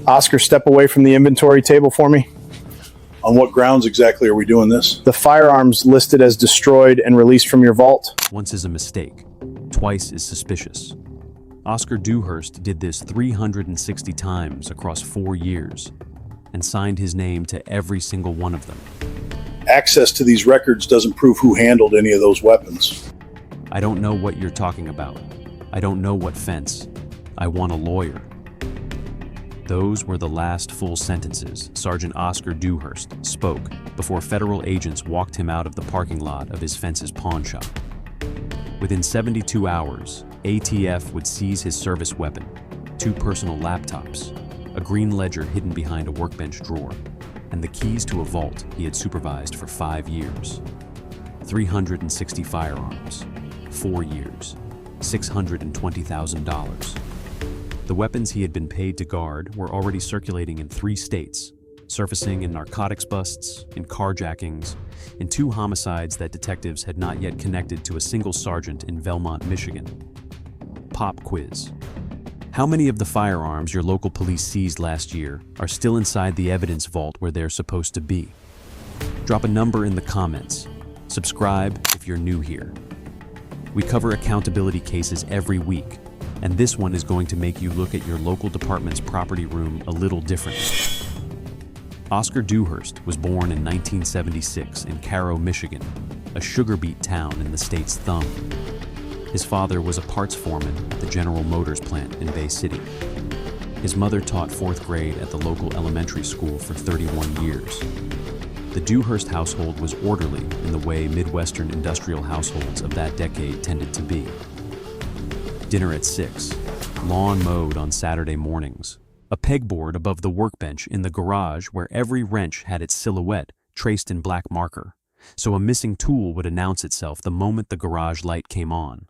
Oscar, step away from the inventory table for me. On what grounds exactly are we doing this? The firearms listed as destroyed and released from your vault. Once is a mistake, twice is suspicious. Oscar Dewhurst did this 360 times across 4 years and signed his name to every single one of them. Access to these records doesn't prove who handled any of those weapons. I don't know what you're talking about. I don't know what fence. I want a lawyer. Those were the last full sentences Sergeant Oscar Dewhurst spoke before federal agents walked him out of the parking lot of his fence's pawn shop. Within 72 hours, ATF would seize his service weapon, 2 personal laptops, a green ledger hidden behind a workbench drawer, and the keys to a vault he had supervised for 5 years. 360 firearms, 4 years, $620,000. The weapons he had been paid to guard were already circulating in 3 states, surfacing in narcotics busts, in carjackings, in 2 homicides that detectives had not yet connected to a single sergeant in Belmont, Michigan. Pop quiz. How many of the firearms your local police seized last year are still inside the evidence vault where they're supposed to be? Drop a number in the comments. Subscribe if you're new here. We cover accountability cases every week, and this one is going to make you look at your local department's property room a little differently. Oscar Dewhurst was born in 1976 in Cairo, Michigan, a sugar beet town in the state's thumb. His father was a parts foreman at the General Motors plant in Bay City. His mother taught 4th grade at the local elementary school for 31 years. The Dewhurst household was orderly in the way Midwestern industrial households of that decade tended to be. Dinner at 6, lawn mowed on Saturday mornings, a pegboard above the workbench in the garage where every wrench had its silhouette traced in black marker, so a missing tool would announce itself the moment the garage light came on.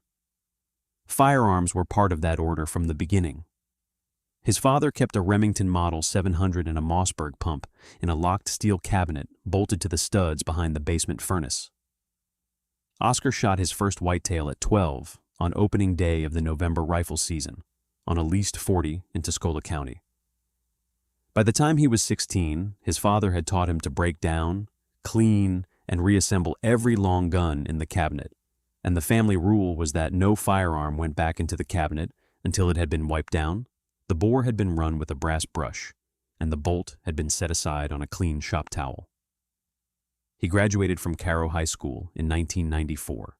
Firearms were part of that order from the beginning. His father kept a Remington Model 700 and a Mossberg pump in a locked steel cabinet bolted to the studs behind the basement furnace. Oscar shot his first whitetail at 12 on opening day of the November rifle season on a leased 40 in Tuscola County. By the time he was 16, his father had taught him to break down, clean, and reassemble every long gun in the cabinet, and the family rule was that no firearm went back into the cabinet until it had been wiped down, the bore had been run with a brass brush, and the bolt had been set aside on a clean shop towel. He graduated from Cairo High School in 1994.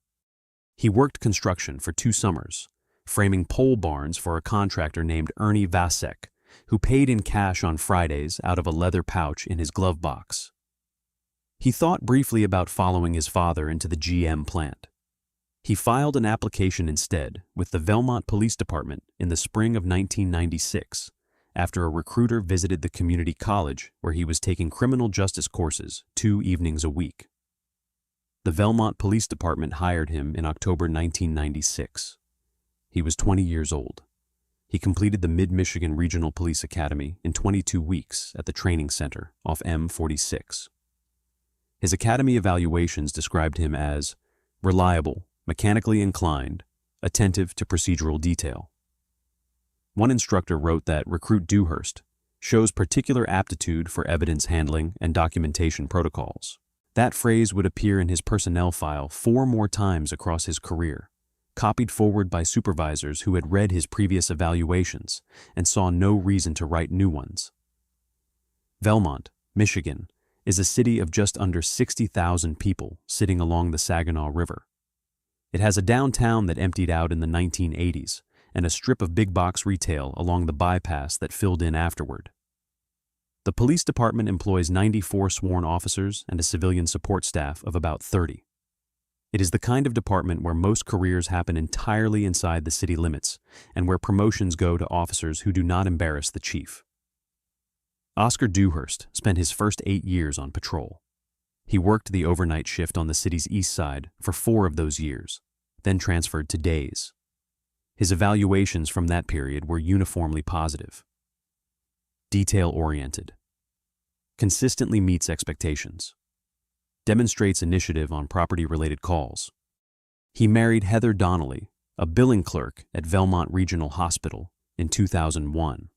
He worked construction for 2 summers, framing pole barns for a contractor named Ernie Vasek, who paid in cash on Fridays out of a leather pouch in his glove box. He thought briefly about following his father into the GM plant. He filed an application instead with the Belmont Police Department in the spring of 1996 after a recruiter visited the community college where he was taking criminal justice courses 2 evenings a week. The Belmont Police Department hired him in October 1996. He was 20 years old. He completed the Mid-Michigan Regional Police Academy in 22 weeks at the training center off M46. His academy evaluations described him as reliable, mechanically inclined, attentive to procedural detail. One instructor wrote that recruit Dewhurst shows particular aptitude for evidence handling and documentation protocols. That phrase would appear in his personnel file 4 more times across his career, copied forward by supervisors who had read his previous evaluations and saw no reason to write new ones. Belmont, Michigan, is a city of just under 60,000 people sitting along the Saginaw River. It has a downtown that emptied out in the 1980s and a strip of big box retail along the bypass that filled in afterward. The police department employs 94 sworn officers and a civilian support staff of about 30. It is the kind of department where most careers happen entirely inside the city limits and where promotions go to officers who do not embarrass the chief. Oscar Dewhurst spent his first 8 years on patrol. He worked the overnight shift on the city's east side for 4 of those years, then transferred to days. His evaluations from that period were uniformly positive. Detail-oriented. Consistently meets expectations. Demonstrates initiative on property-related calls. He married Heather Donnelly, a billing clerk at Belmont Regional Hospital, in 2001.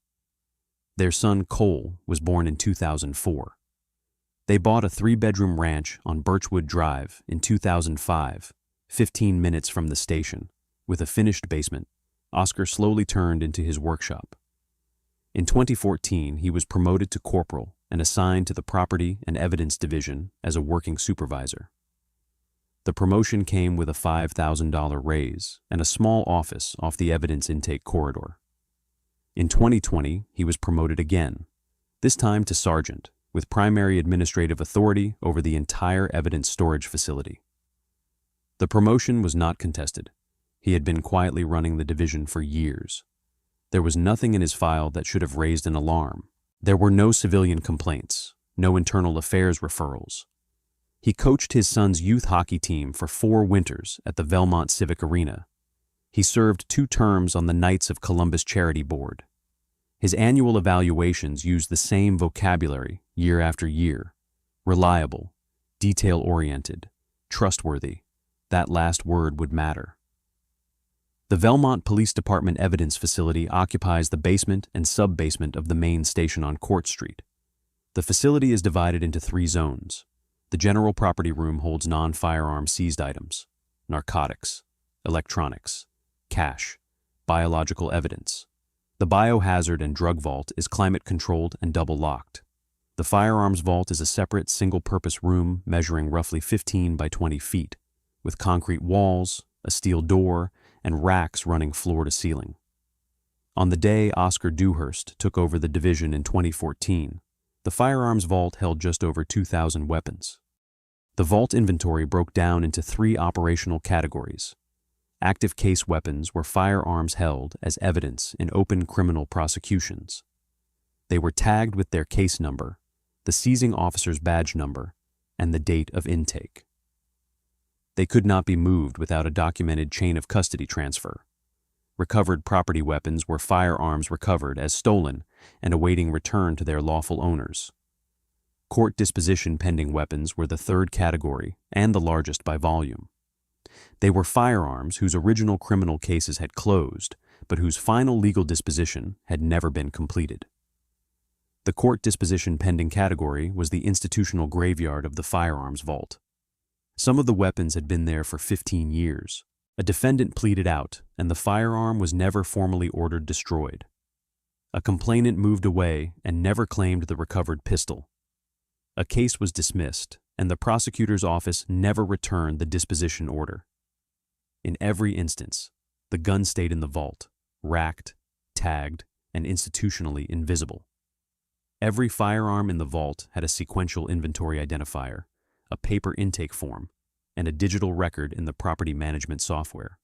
Their son, Cole, was born in 2004. They bought a 3-bedroom ranch on Birchwood Drive in 2005, 15 minutes from the station. With a finished basement, Oscar slowly turned into his workshop. In 2014, he was promoted to corporal and assigned to the Property and Evidence Division as a working supervisor. The promotion came with a $5,000 raise and a small office off the evidence intake corridor. In 2020, he was promoted again, this time to sergeant, with primary administrative authority over the entire evidence storage facility. The promotion was not contested. He had been quietly running the division for years. There was nothing in his file that should have raised an alarm. There were no civilian complaints, no internal affairs referrals. He coached his son's youth hockey team for 4 winters at the Velmont Civic Arena. He served 2 terms on the Knights of Columbus Charity Board. His annual evaluations used the same vocabulary year after year: reliable, detail-oriented, trustworthy. That last word would matter. The Velmont Police Department Evidence Facility occupies the basement and sub-basement of the main station on Court Street. The facility is divided into 3 zones. The general property room holds non-firearm seized items, narcotics, electronics, cash, biological evidence. The biohazard and drug vault is climate-controlled and double-locked. The firearms vault is a separate single-purpose room measuring roughly 15 by 20 feet, with concrete walls, a steel door, and racks running floor to ceiling. On the day Oscar Dewhurst took over the division in 2014, the firearms vault held just over 2,000 weapons. The vault inventory broke down into 3 operational categories. Active case weapons were firearms held as evidence in open criminal prosecutions. They were tagged with their case number, the seizing officer's badge number, and the date of intake. They could not be moved without a documented chain of custody transfer. Recovered property weapons were firearms recovered as stolen and awaiting return to their lawful owners. Court disposition pending weapons were the 3rd category and the largest by volume. They were firearms whose original criminal cases had closed, but whose final legal disposition had never been completed. The court disposition pending category was the institutional graveyard of the firearms vault. Some of the weapons had been there for 15 years. A defendant pleaded out, and the firearm was never formally ordered destroyed. A complainant moved away and never claimed the recovered pistol. A case was dismissed, and the prosecutor's office never returned the disposition order. In every instance, the gun stayed in the vault, racked, tagged, and institutionally invisible. Every firearm in the vault had a sequential inventory identifier, a paper intake form, and a digital record in the property management software.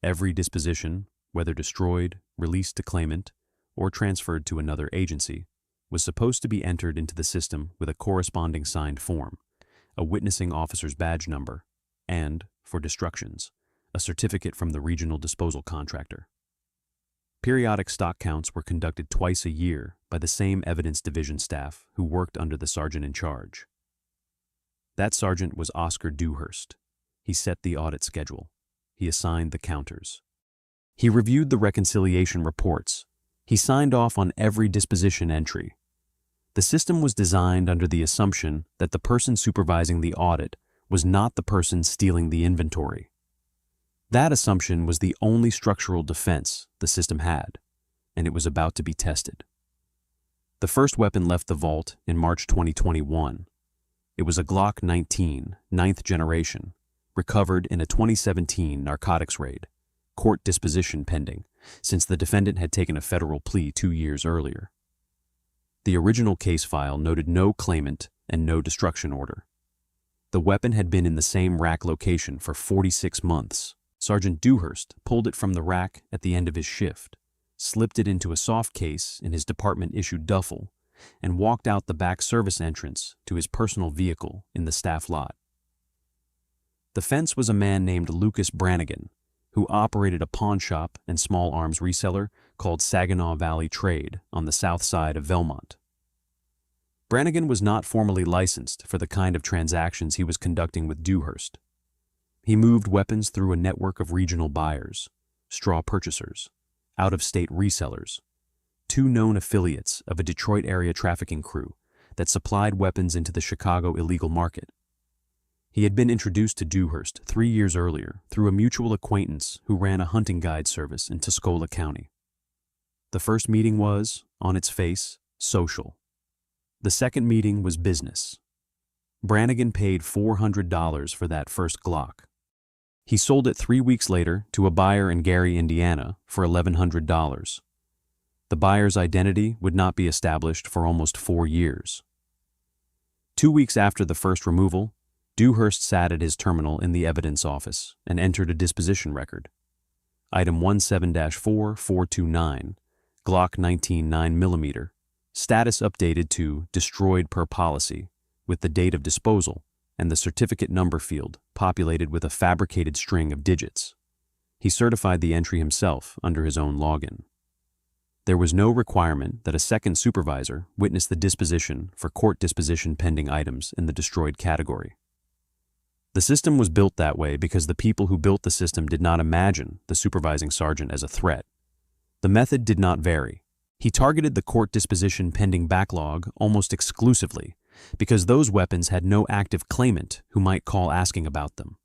Every disposition, whether destroyed, released to claimant, or transferred to another agency, was supposed to be entered into the system with a corresponding signed form, a witnessing officer's badge number, and, for destructions, a certificate from the regional disposal contractor. Periodic stock counts were conducted twice a year by the same evidence division staff who worked under the sergeant in charge. That sergeant was Oscar Dewhurst. He set the audit schedule. He assigned the counters. He reviewed the reconciliation reports. He signed off on every disposition entry. The system was designed under the assumption that the person supervising the audit was not the person stealing the inventory. That assumption was the only structural defense the system had, and it was about to be tested. The first weapon left the vault in March 2021. It was a Glock 19, 9th generation, recovered in a 2017 narcotics raid, court disposition pending, since the defendant had taken a federal plea 2 years earlier. The original case file noted no claimant and no destruction order. The weapon had been in the same rack location for 46 months. Sergeant Dewhurst pulled it from the rack at the end of his shift, slipped it into a soft case in his department-issued duffel, and walked out the back service entrance to his personal vehicle in the staff lot. The fence was a man named Lucas Brannigan, who operated a pawn shop and small arms reseller called Saginaw Valley Trade on the south side of Velmont. Brannigan was not formally licensed for the kind of transactions he was conducting with Dewhurst. He moved weapons through a network of regional buyers, straw purchasers, out-of-state resellers, two known affiliates of a Detroit area trafficking crew that supplied weapons into the Chicago illegal market. He had been introduced to Dewhurst 3 years earlier through a mutual acquaintance who ran a hunting guide service in Tuscola County. The first meeting was, on its face, social. The second meeting was business. Brannigan paid $400 for that first Glock. He sold it 3 weeks later to a buyer in Gary, Indiana, for $1,100. The buyer's identity would not be established for almost 4 years. 2 weeks after the first removal, Dewhurst sat at his terminal in the evidence office and entered a disposition record. Item 17-4429, Glock 19 9mm, status updated to destroyed per policy, with the date of disposal and the certificate number field populated with a fabricated string of digits. He certified the entry himself under his own login. There was no requirement that a second supervisor witness the disposition for court disposition pending items in the destroyed category. The system was built that way because the people who built the system did not imagine the supervising sergeant as a threat. The method did not vary. He targeted the court disposition pending backlog almost exclusively because those weapons had no active claimant who might call asking about them.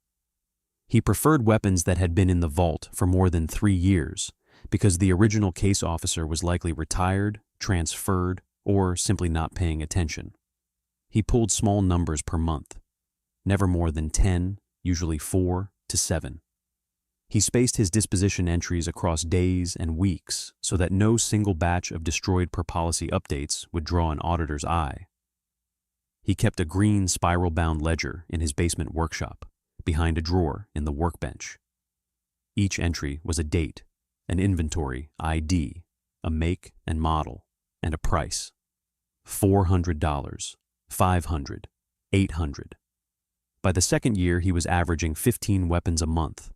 He preferred weapons that had been in the vault for more than 3 years because the original case officer was likely retired, transferred, or simply not paying attention. He pulled small numbers per month, never more than 10, usually 4 to 7. He spaced his disposition entries across days and weeks so that no single batch of destroyed per policy updates would draw an auditor's eye. He kept a green spiral-bound ledger in his basement workshop, behind a drawer in the workbench. Each entry was a date, an inventory ID, a make and model, and a price. $400, $500, $800. By the second year, he was averaging 15 weapons a month.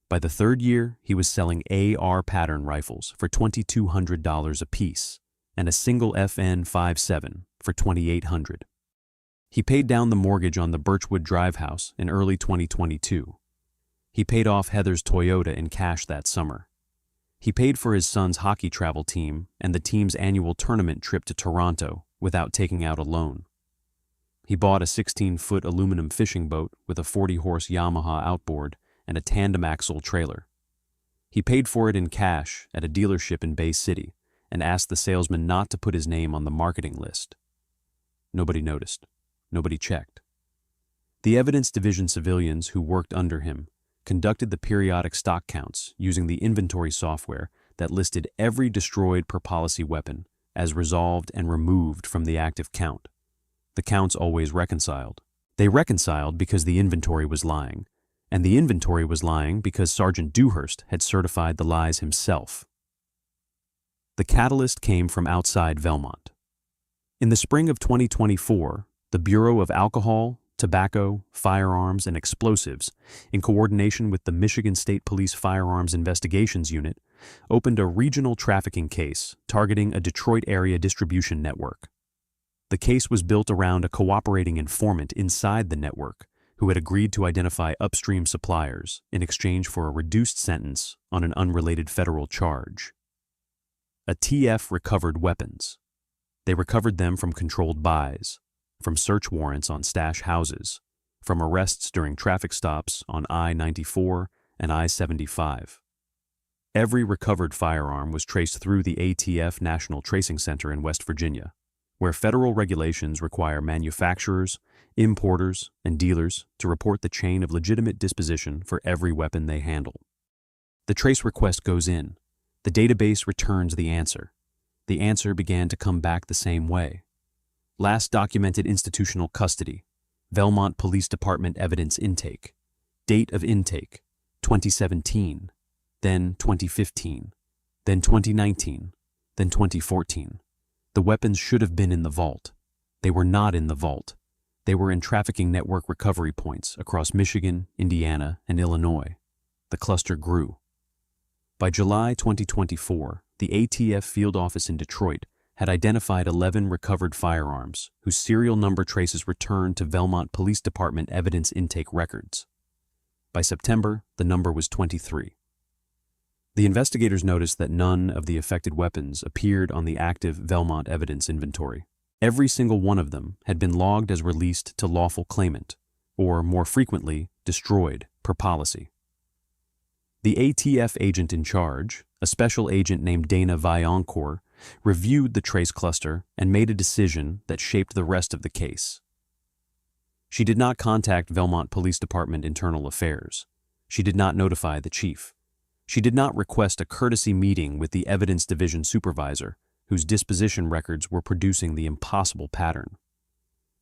By the third year, he was selling AR pattern rifles for $2,200 apiece and a single FN-57 for $2,800. He paid down the mortgage on the Birchwood Drive house in early 2022. He paid off Heather's Toyota in cash that summer. He paid for his son's hockey travel team and the team's annual tournament trip to Toronto without taking out a loan. He bought a 16-foot aluminum fishing boat with a 40-horse Yamaha outboard and a tandem axle trailer. He paid for it in cash at a dealership in Bay City and asked the salesman not to put his name on the marketing list. Nobody noticed. Nobody checked. The Evidence Division civilians who worked under him conducted the periodic stock counts using the inventory software that listed every destroyed per policy weapon as resolved and removed from the active count. The counts always reconciled. They reconciled because the inventory was lying, and the inventory was lying because Sergeant Dewhurst had certified the lies himself. The catalyst came from outside Velmont. In the spring of 2024, the Bureau of Alcohol, Tobacco, Firearms, and Explosives, in coordination with the Michigan State Police Firearms Investigations Unit, opened a regional trafficking case targeting a Detroit area distribution network. The case was built around a cooperating informant inside the network who had agreed to identify upstream suppliers in exchange for a reduced sentence on an unrelated federal charge. A TF recovered weapons. They recovered them from controlled buys, from search warrants on stash houses, from arrests during traffic stops on I-94 and I-75. Every recovered firearm was traced through the ATF National Tracing Center in West Virginia, where federal regulations require manufacturers, importers, and dealers to report the chain of legitimate disposition for every weapon they handle. The trace request goes in. The database returns the answer. The answer began to come back the same way. Last documented institutional custody, Velmont Police Department evidence intake. Date of intake, 2017, then 2015, then 2019, then 2014. The weapons should have been in the vault. They were not in the vault. They were in trafficking network recovery points across Michigan, Indiana, and Illinois. The cluster grew. By July 2024, the ATF field office in Detroit had identified 11 recovered firearms whose serial number traces returned to Velmont Police Department evidence intake records. By September, the number was 23. The investigators noticed that none of the affected weapons appeared on the active Velmont evidence inventory. Every single one of them had been logged as released to lawful claimant, or more frequently, destroyed per policy. The ATF agent in charge, a special agent named Dana Vaillancourt, reviewed the trace cluster and made a decision that shaped the rest of the case. She did not contact Velmont Police Department Internal Affairs. She did not notify the chief. She did not request a courtesy meeting with the Evidence Division supervisor, whose disposition records were producing the impossible pattern.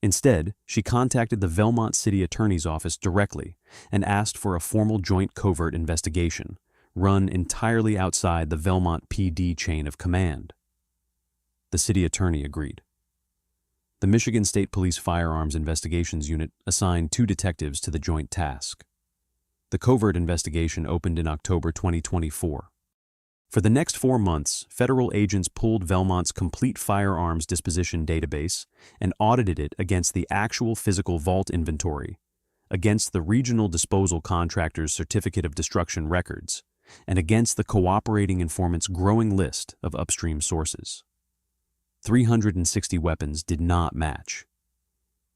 Instead, she contacted the Velmont City Attorney's Office directly and asked for a formal joint covert investigation, run entirely outside the Velmont PD chain of command. The city attorney agreed. The Michigan State Police Firearms Investigations Unit assigned 2 detectives to the joint task. The covert investigation opened in October 2024. For the next 4 months, federal agents pulled Velmont's complete firearms disposition database and audited it against the actual physical vault inventory, against the regional disposal contractor's certificate of destruction records, and against the cooperating informant's growing list of upstream sources. 360 weapons did not match.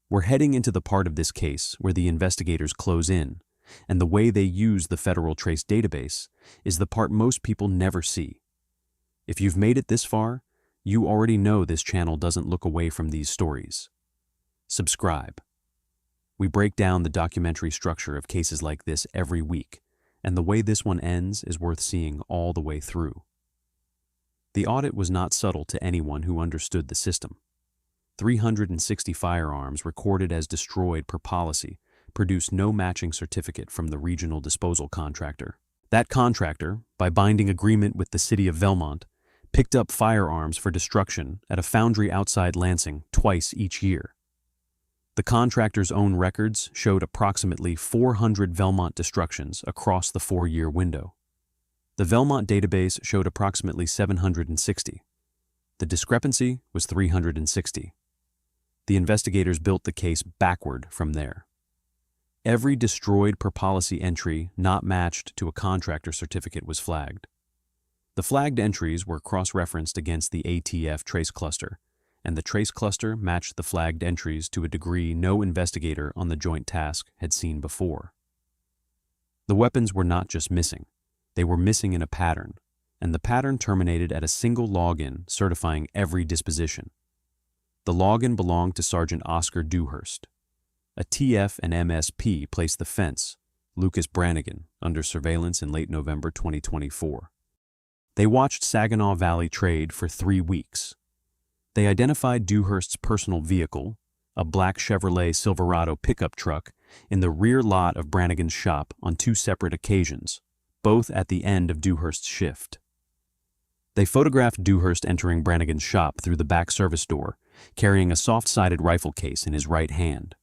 We're heading into the part of this case where the investigators close in, and the way they use the federal trace database is the part most people never see. If you've made it this far, you already know this channel doesn't look away from these stories. Subscribe. We break down the documentary structure of cases like this every week, and the way this one ends is worth seeing all the way through. The audit was not subtle to anyone who understood the system. 360 firearms recorded as destroyed per policy produced no matching certificate from the regional disposal contractor. That contractor, by binding agreement with the city of Velmont, picked up firearms for destruction at a foundry outside Lansing twice each year. The contractor's own records showed approximately 400 Velmont destructions across the 4-year window. The Velmont database showed approximately 760. The discrepancy was 360. The investigators built the case backward from there. Every destroyed per policy entry not matched to a contractor certificate was flagged. The flagged entries were cross-referenced against the ATF trace cluster, and the trace cluster matched the flagged entries to a degree no investigator on the joint task had seen before. The weapons were not just missing. They were missing in a pattern, and the pattern terminated at a single login certifying every disposition. The login belonged to Sergeant Oscar Dewhurst. A TF and MSP placed the fence, Lucas Brannigan, under surveillance in late November 2024. They watched Saginaw Valley trade for 3 weeks. They identified Dewhurst's personal vehicle, a black Chevrolet Silverado pickup truck, in the rear lot of Brannigan's shop on 2 separate occasions, both at the end of Dewhurst's shift. They photographed Dewhurst entering Brannigan's shop through the back service door, carrying a soft-sided rifle case in his right hand.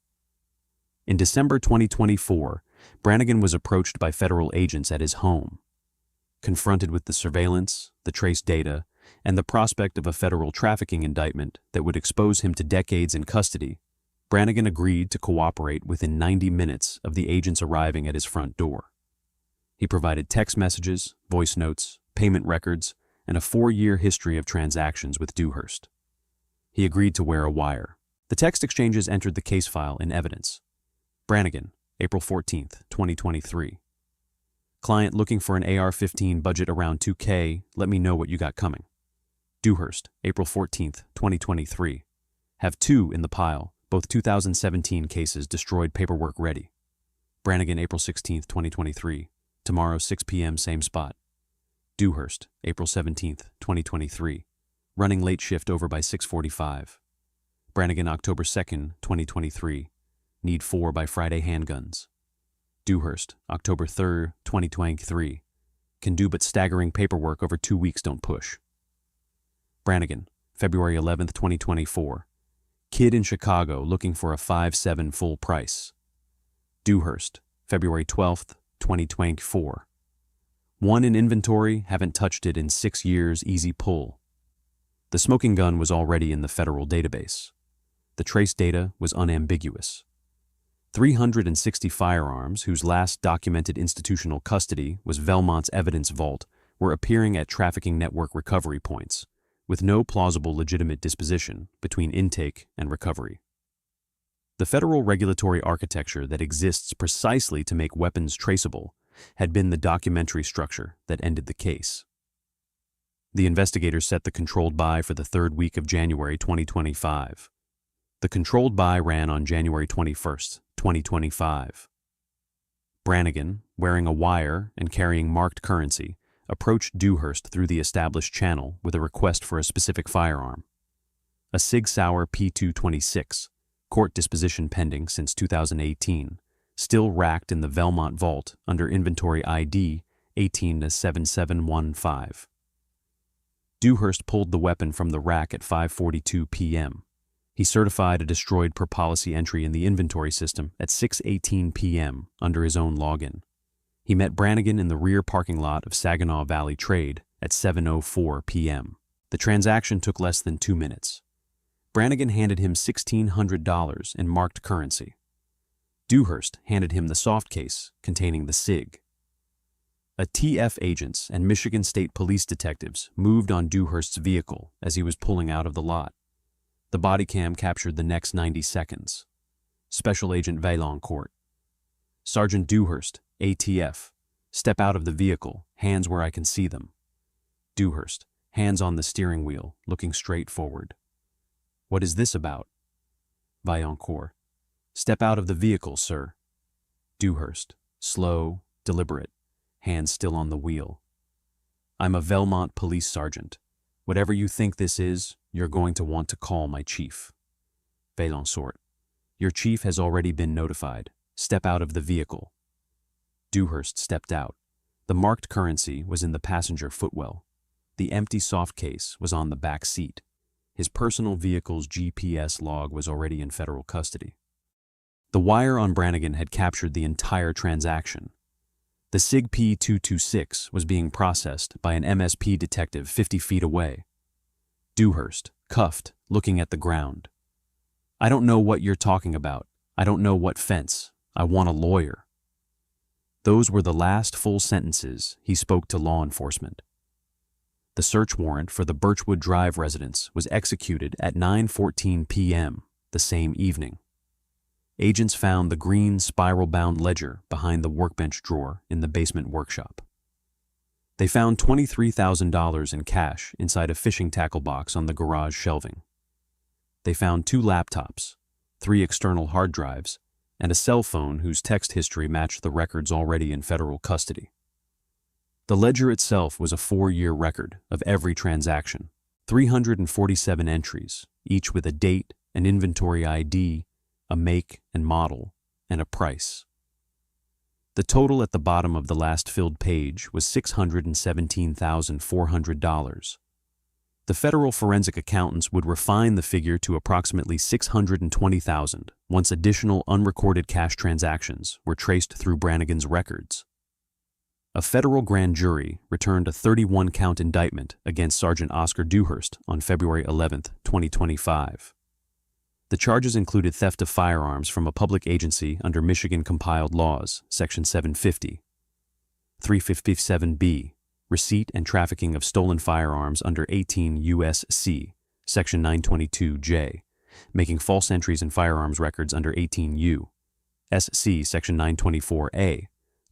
In December 2024, Brannigan was approached by federal agents at his home. Confronted with the surveillance, the trace data, and the prospect of a federal trafficking indictment that would expose him to decades in custody, Brannigan agreed to cooperate within 90 minutes of the agents arriving at his front door. He provided text messages, voice notes, payment records, and a 4-year history of transactions with Dewhurst. He agreed to wear a wire. The text exchanges entered the case file in evidence. Brannigan, April 14, 2023. Client looking for an AR-15 budget around $2K, let me know what you got coming. Dewhurst, April 14, 2023. Have 2 in the pile, both 2017 cases destroyed paperwork ready. Brannigan, April 16, 2023. Tomorrow, 6 p.m., same spot. Dewhurst, April 17, 2023. Running late shift over by 6:45. Brannigan, October 2, 2023. Need 4 by Friday handguns. Dewhurst, October 3, 2023. Can do but staggering paperwork over 2 weeks, don't push. Brannigan, February 11, 2024. Kid in Chicago looking for a 5.7 full price. Dewhurst, February 12, 2024. 1 in inventory, haven't touched it in 6 years, easy pull. The smoking gun was already in the federal database. The trace data was unambiguous. 360 firearms, whose last documented institutional custody was Velmont's evidence vault, were appearing at trafficking network recovery points, with no plausible legitimate disposition between intake and recovery. The federal regulatory architecture that exists precisely to make weapons traceable had been the documentary structure that ended the case. The investigators set the controlled buy for the third week of January 2025. The controlled buy ran on January 21st, 2025. Brannigan, wearing a wire and carrying marked currency, approached Dewhurst through the established channel with a request for a specific firearm. A Sig Sauer P226, court disposition pending since 2018, still racked in the Velmont vault under inventory ID 18-7715. Dewhurst pulled the weapon from the rack at 5:42 p.m. He certified a destroyed per policy entry in the inventory system at 6:18 p.m. under his own login. He met Brannigan in the rear parking lot of Saginaw Valley Trade at 7:04 p.m. The transaction took less than 2 minutes. Brannigan handed him $1,600 in marked currency. Dewhurst handed him the soft case containing the SIG. A TF agents and Michigan State Police detectives moved on Dewhurst's vehicle as he was pulling out of the lot. The body cam captured the next 90 seconds. Special Agent Vaillancourt. Sergeant Dewhurst, ATF. Step out of the vehicle, hands where I can see them. Dewhurst, hands on the steering wheel, looking straight forward. What is this about? Vaillancourt. Step out of the vehicle, sir. Dewhurst, slow, deliberate, hands still on the wheel. I'm a Velmont police sergeant. Whatever you think this is, you're going to want to call my chief. Vaillancourt. Your chief has already been notified. Step out of the vehicle. Dewhurst stepped out. The marked currency was in the passenger footwell. The empty soft case was on the back seat. His personal vehicle's GPS log was already in federal custody. The wire on Brannigan had captured the entire transaction. The SIG P226 was being processed by an MSP detective 50 feet away. Dewhurst, cuffed, looking at the ground. I don't know what you're talking about. I don't know what fence. I want a lawyer. Those were the last full sentences he spoke to law enforcement. The search warrant for the Birchwood Drive residence was executed at 9:14 p.m. the same evening. Agents found the green spiral-bound ledger behind the workbench drawer in the basement workshop. They found $23,000 in cash inside a fishing tackle box on the garage shelving. They found 2 laptops, 3 external hard drives, and a cell phone whose text history matched the records already in federal custody. The ledger itself was a 4-year record of every transaction, 347 entries, each with a date, an inventory ID, a make and model, and a price. The total at the bottom of the last filled page was $617,400. The federal forensic accountants would refine the figure to approximately $620,000 once additional unrecorded cash transactions were traced through Brannigan's records. A federal grand jury returned a 31-count indictment against Sergeant Oscar Dewhurst on February 11, 2025. The charges included theft of firearms from a public agency under Michigan compiled laws, Section 750, 357B, receipt and trafficking of stolen firearms under 18 U.S.C., Section 922J, making false entries in firearms records under 18 U.S.C., Section 924A,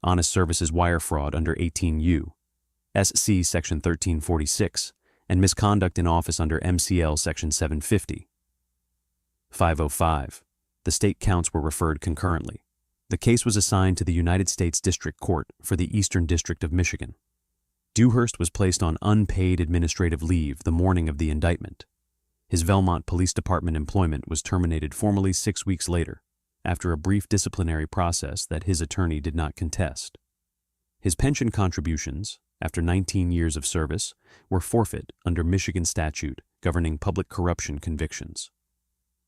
honest services wire fraud under 18 U.S.C., Section 1346, and misconduct in office under MCL Section 750. 505. The state counts were referred concurrently. The case was assigned to the United States District Court for the Eastern District of Michigan. Dewhurst was placed on unpaid administrative leave the morning of the indictment. His Velmont Police Department employment was terminated formally 6 weeks later, after a brief disciplinary process that his attorney did not contest. His pension contributions, after 19 years of service, were forfeit under Michigan statute governing public corruption convictions.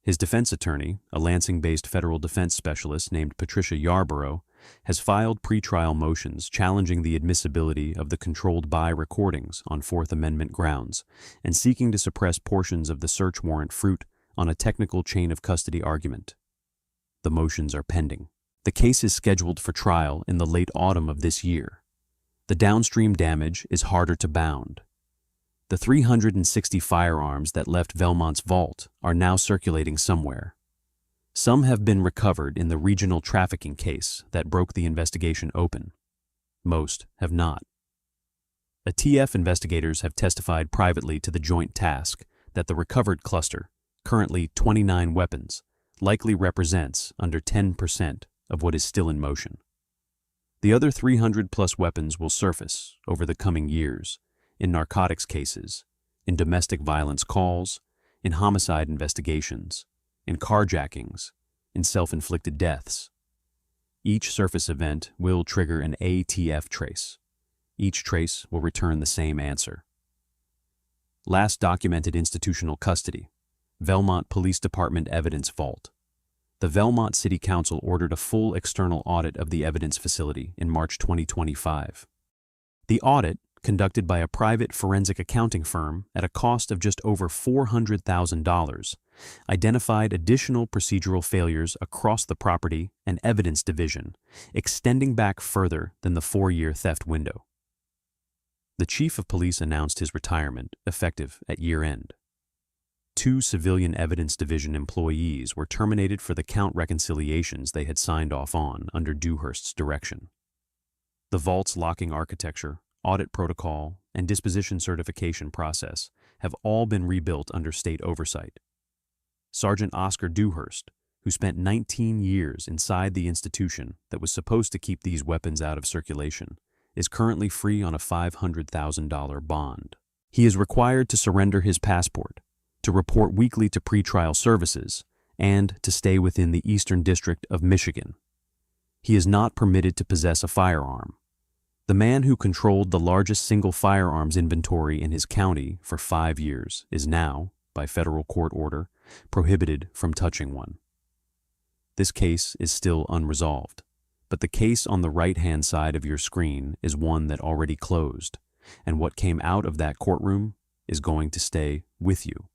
His defense attorney, a Lansing-based federal defense specialist named Patricia Yarborough, has filed pretrial motions challenging the admissibility of the controlled buy recordings on Fourth Amendment grounds and seeking to suppress portions of the search warrant fruit on a technical chain of custody argument. The motions are pending. The case is scheduled for trial in the late autumn of this year. The downstream damage is harder to bound. The 360 firearms that left Velmont's vault are now circulating somewhere. Some have been recovered in the regional trafficking case that broke the investigation open. Most have not. ATF investigators have testified privately to the joint task that the recovered cluster, currently 29 weapons, likely represents under 10% of what is still in motion. The other 300-plus weapons will surface over the coming years in narcotics cases, in domestic violence calls, in homicide investigations, in carjackings, in self-inflicted deaths. Each surface event will trigger an ATF trace. Each trace will return the same answer. Last documented institutional custody, Velmont Police Department Evidence Vault. The Velmont City Council ordered a full external audit of the evidence facility in March 2025. The audit, conducted by a private forensic accounting firm at a cost of just over $400,000, identified additional procedural failures across the property and evidence division, extending back further than the 4-year theft window. The chief of police announced his retirement, effective at year-end. 2 civilian evidence division employees were terminated for the count reconciliations they had signed off on under Dewhurst's direction. The vault's locking architecture, audit protocol, and disposition certification process have all been rebuilt under state oversight. Sergeant Oscar Dewhurst, who spent 19 years inside the institution that was supposed to keep these weapons out of circulation, is currently free on a $500,000 bond. He is required to surrender his passport, to report weekly to pretrial services, and to stay within the Eastern District of Michigan. He is not permitted to possess a firearm. The man who controlled the largest single firearms inventory in his county for 5 years is now, by federal court order, prohibited from touching one. This case is still unresolved, but the case on the right-hand side of your screen is one that already closed, and what came out of that courtroom is going to stay with you.